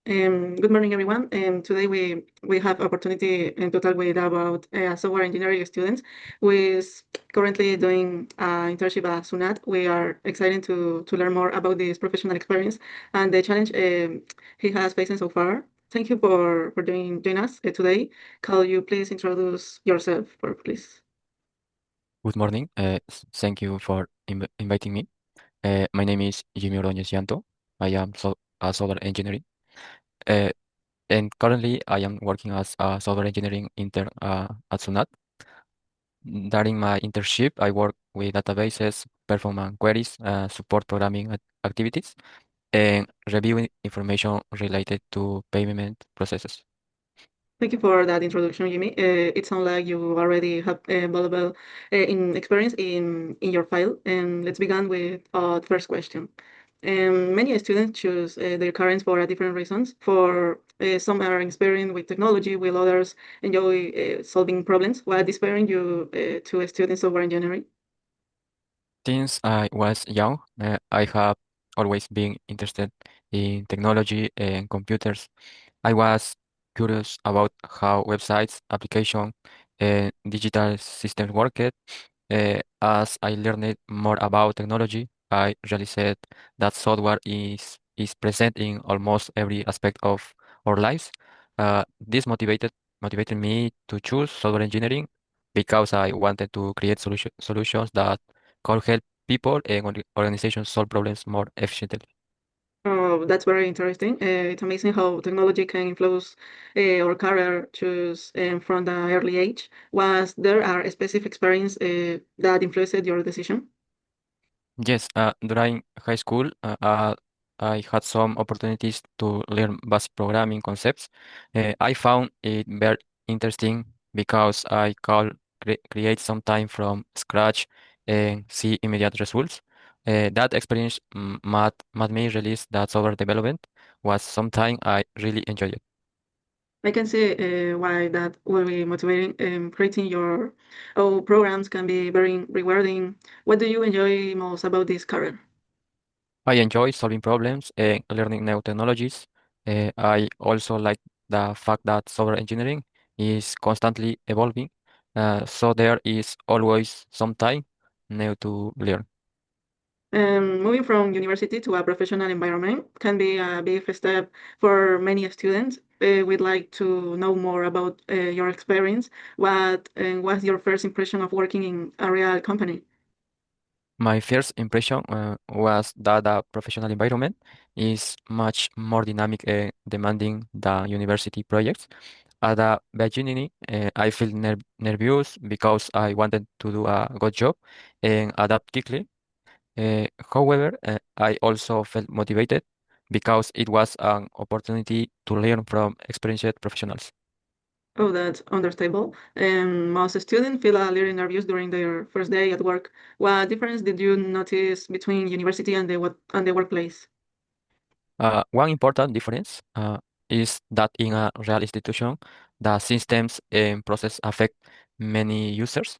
Good morning, everyone. Today we have opportunity to talk with about software engineering students who is currently doing internship at SUNAT. We are excited to learn more about this professional experience and the challenge he has faced so far. Thank you for joining us today. Can you please introduce yourself, please? Good morning. Thank you for inviting me. My name is Jimmy Ordóñez Llanto. I am a software engineer, uh, and currently I am working as a software engineering intern at Sunat. During my internship, I work with databases, perform queries, support programming activities, and review information related to payment processes. Thank you for that introduction, Jimmy. It sounds like you already have valuable in experience in your file. And let's begin with the first question. Many students choose their careers for different reasons. For some are experienced with technology, while others enjoy solving problems. What inspiring you to study software engineering? Since I was young, I have always been interested in technology and computers. I was curious about how websites, applications, and digital systems worked. As I learned more about technology, I realized that software is present in almost every aspect of our lives. This motivated me to choose software engineering because I wanted to create solutions that could help people and organizations solve problems more efficiently. Oh, that's very interesting. It's amazing how technology can influence our career choose from the early age. Was there a specific experience that influenced your decision? Yes, during high school, I had some opportunities to learn basic programming concepts. I found it very interesting because I could create some time from scratch and see immediate results. That experience made me realize that software development was something I really enjoyed. I can see why that will be motivating. Creating your own programs can be very rewarding. What do you enjoy most about this career? I enjoy solving problems and learning new technologies. I also like the fact that software engineering is constantly evolving, so there is always some time new to learn. Moving from university to a professional environment can be a big step for many students. We'd like to know more about your experience. What was your first impression of working in a real company? My first impression was that the professional environment is much more dynamic and demanding than university projects. At the beginning, I felt nervous because I wanted to do a good job and adapt quickly. However, I also felt motivated because it was an opportunity to learn from experienced professionals. Oh, that's understandable. Most students feel a little nervous during their first day at work. What difference did you notice between university and the workplace? One important difference is that in a real institution, the systems and process affect many users.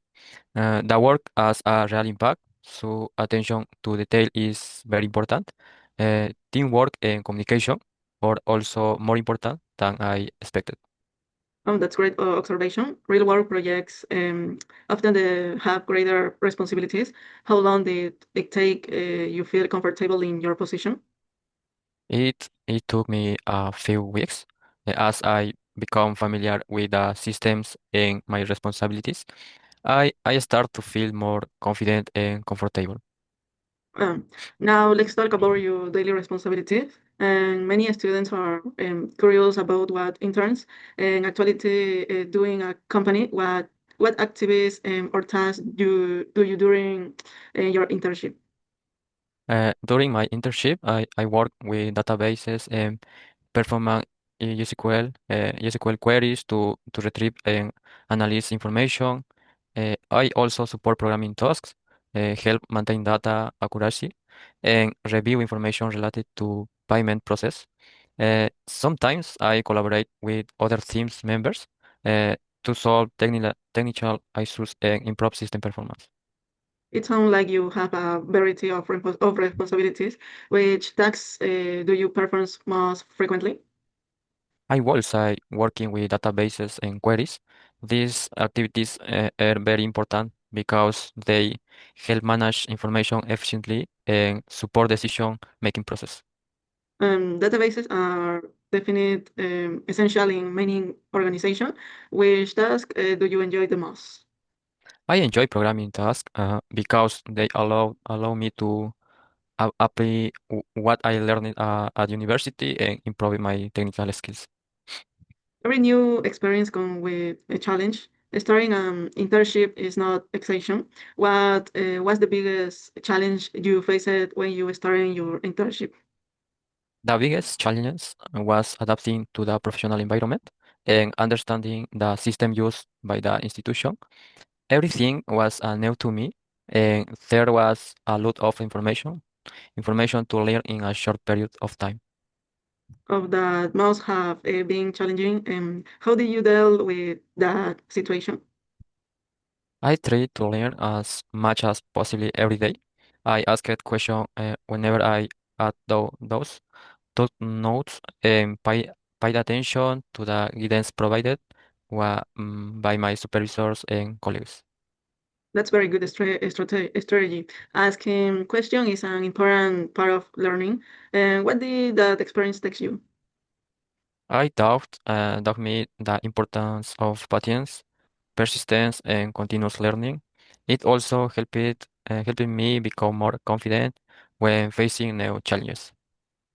The work has a real impact, so attention to detail is very important. Teamwork and communication are also more important than I expected. Oh, that's great observation. Real world projects often have greater responsibilities. How long did it take you feel comfortable in your position? It took me a few weeks as I become familiar with the systems and my responsibilities. I start to feel more confident and comfortable. Um, Now let's talk about your daily responsibilities. And many students are curious about what interns and actually doing a company. What activities or tasks you during your internship? During my internship, I work with databases and perform SQL queries to retrieve and analyze information. I also support programming tasks, help maintain data accuracy, and review information related to payment process. Sometimes I collaborate with other teams members to solve technical issues and improve system performance. It sounds like you have a variety of responsibilities. Which tasks do you perform most frequently? I was working with databases and queries. These activities are very important because they help manage information efficiently and support decision making process. Databases are definite essential in many organizations. Which task do you enjoy the most? I enjoy programming tasks because they allow me to apply what I learned at university and improve my technical skills. Every new experience comes with a challenge. Starting an internship is not exception. What was the biggest challenge you faced when you started your internship? The biggest challenge was adapting to the professional environment and understanding the system used by the institution. Everything was new to me, and there was a lot of information to learn in a short period of time. Of that must have been challenging. How did you deal with that situation? I tried to learn as much as possible every day. I asked questions whenever I had those, took notes, and paid attention to the guidance provided by my supervisors and colleagues. That's very good strategy. Asking question is an important part of learning. And what did that experience teach you? I taught me the importance of patience, persistence, and continuous learning. It also helped me become more confident when facing new challenges.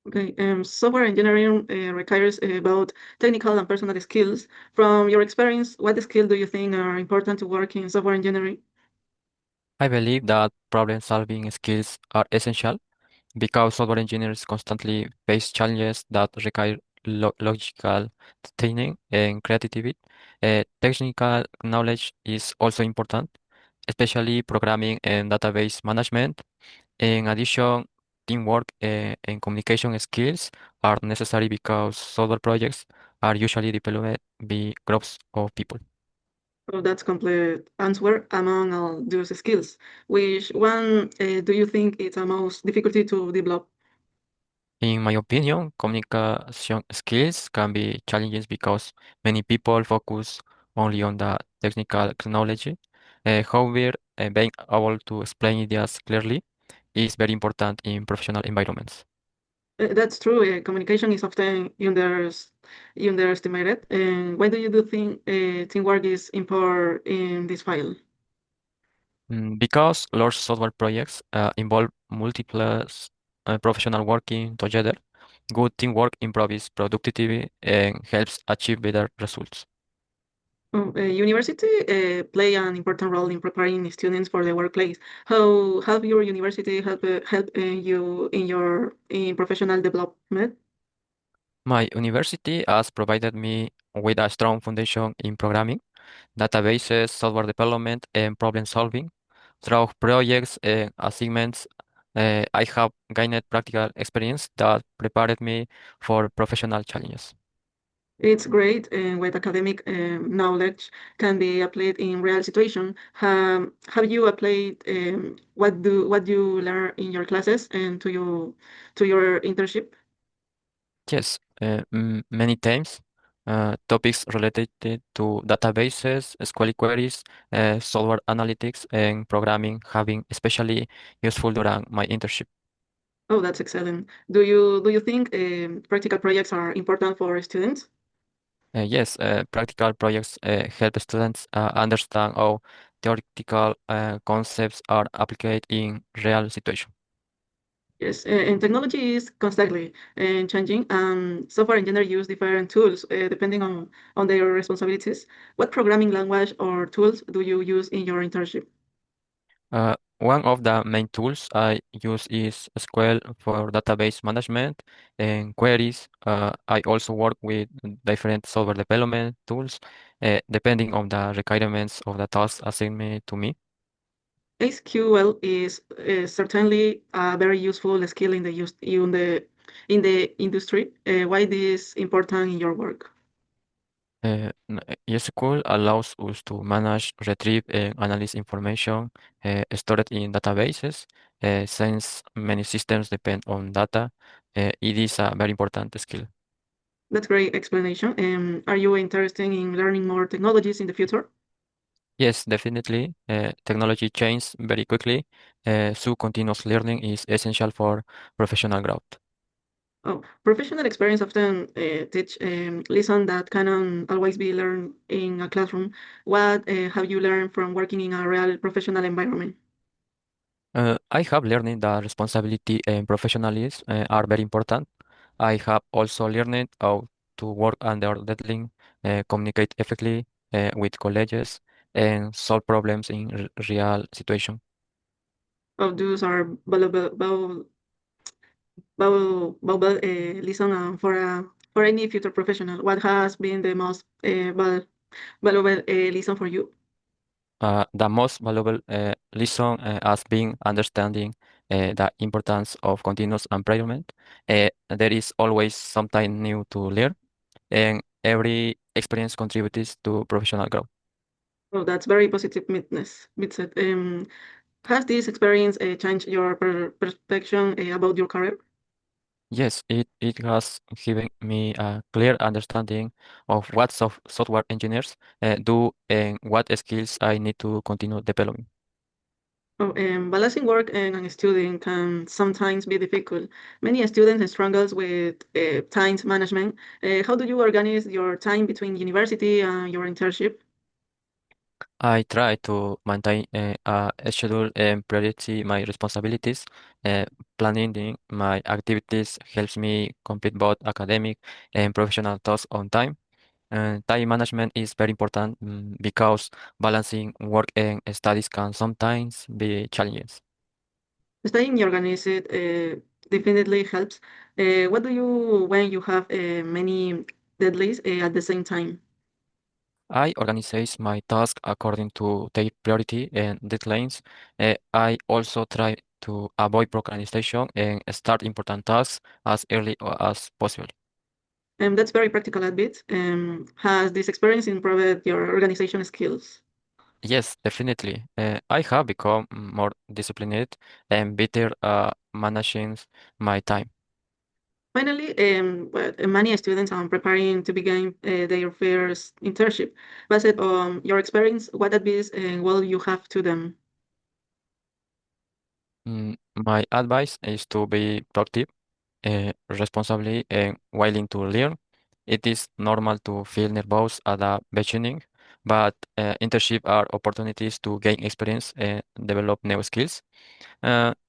Okay, software engineering requires both technical and personal skills. From your experience, what skill do you think are important to work in software engineering? I believe that problem-solving skills are essential because software engineers constantly face challenges that require logical thinking and creativity. Technical knowledge is also important, especially programming and database management. In addition, teamwork and communication skills are necessary because software projects are usually developed by groups of people. So that's complete answer among all those skills. Which one do you think is the most difficulty to develop? In my opinion, communication skills can be challenging because many people focus only on the technical knowledge. However, being able to explain ideas clearly is very important in professional environments. That's true. Communication is often underestimated. And why do you do think teamwork is important in this file? Because large software projects involve multiple professional working together, good teamwork improves productivity and helps achieve better results. University play an important role in preparing students for the workplace. How have your university help you in your in professional development? My university has provided me with a strong foundation in programming, databases, software development, and problem solving. Through projects and assignments, I have gained practical experience that prepared me for professional challenges. It's great with academic knowledge can be applied in real situation. Have you applied what you learn in your classes and to your internship? Yes, many times topics related to databases, SQL queries, software analytics, and programming have been especially useful during my internship. Oh, that's excellent. Do you think practical projects are important for students? Yes, practical projects help students understand how theoretical concepts are applied in real situations. Yes, and technology is constantly changing, and software engineers use different tools depending on their responsibilities. What programming language or tools do you use in your internship? One of the main tools I use is SQL for database management and queries. I also work with different software development tools, depending on the requirements of the task assigned to me. SQL is certainly a very useful skill in the in the industry. Why this important in your work? SQL allows us to manage, retrieve, and analyze information stored in databases. Since many systems depend on data, it is a very important skill. That's great explanation. Are you interested in learning more technologies in the future? Yes, definitely. Technology changes very quickly, so continuous learning is essential for professional growth. Oh, professional experience often teach lesson that cannot always be learned in a classroom. What have you learned from working in a real professional environment? I have learned that responsibility and professionalism are very important. I have also learned how to work under deadline, communicate effectively with colleagues, and solve problems in real situation. Oh, those are valuable lesson for any future professional. What has been the most valuable lesson for you? The most valuable lesson has been understanding the importance of continuous improvement. There is always something new to learn, and every experience contributes to professional growth. Oh, that's very positive mindset. Has this experience changed your perception about your career? Yes, it has given me a clear understanding of what software engineers do and what skills I need to continue developing. Oh, balancing work and studying can sometimes be difficult. Many students struggles with time management. How do you organize your time between university and your internship? I try to maintain a schedule and priority my responsibilities. Uh, my activities helps me complete both academic and professional tasks on time. Time management is very important because balancing work and studies can sometimes be challenging. Staying organized definitely helps. What do you when you have many deadlines at the same time? I organize my tasks according to their priority and deadlines. I also try to avoid procrastination and start important tasks as early as possible. That's very practical advice. Has this experience improved your organization skills? Yes, definitely. I have become more disciplined and better managing my time. Finally, many students are preparing to begin their first internship. Based on your experience, what advice will you have to them? My advice is to be productive, responsibly, and willing to learn. It is normal to feel nervous at the beginning, but internship are opportunities to gain experience and develop new skills.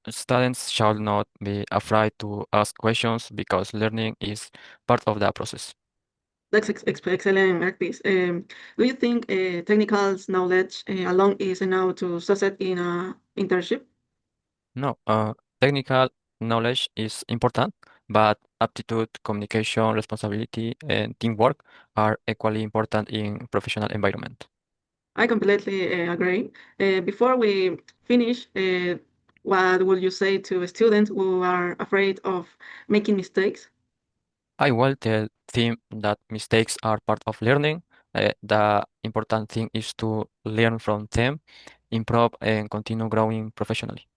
Students shall not be afraid to ask questions because learning is part of the process. That's excellent advice. Do you think technical knowledge alone is enough to succeed in a internship? No, technical knowledge is important, but aptitude, communication, responsibility, and teamwork are equally important in professional environment. I completely agree. Before we finish, what would you say to students who are afraid of making mistakes? I will tell them that mistakes are part of learning. The important thing is to learn from them, improve, and continue growing professionally.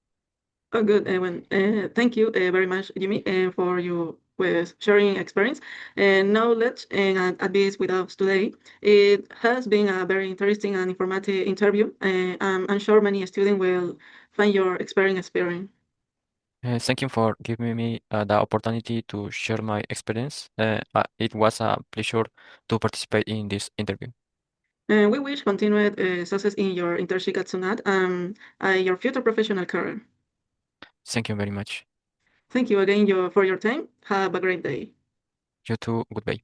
Oh, good, Ewan. Thank you very much, Jimmy, for your with sharing experience and knowledge and advice with us today. It has been a very interesting and informative interview. I'm sure many students will find your experience inspiring. Thank you for giving me the opportunity to share my experience. It was a pleasure to participate in this interview. And we wish continued success in your internship at Sunat and your future professional career. Thank you very much. Thank you again for your time. Have a great day. You too. Goodbye.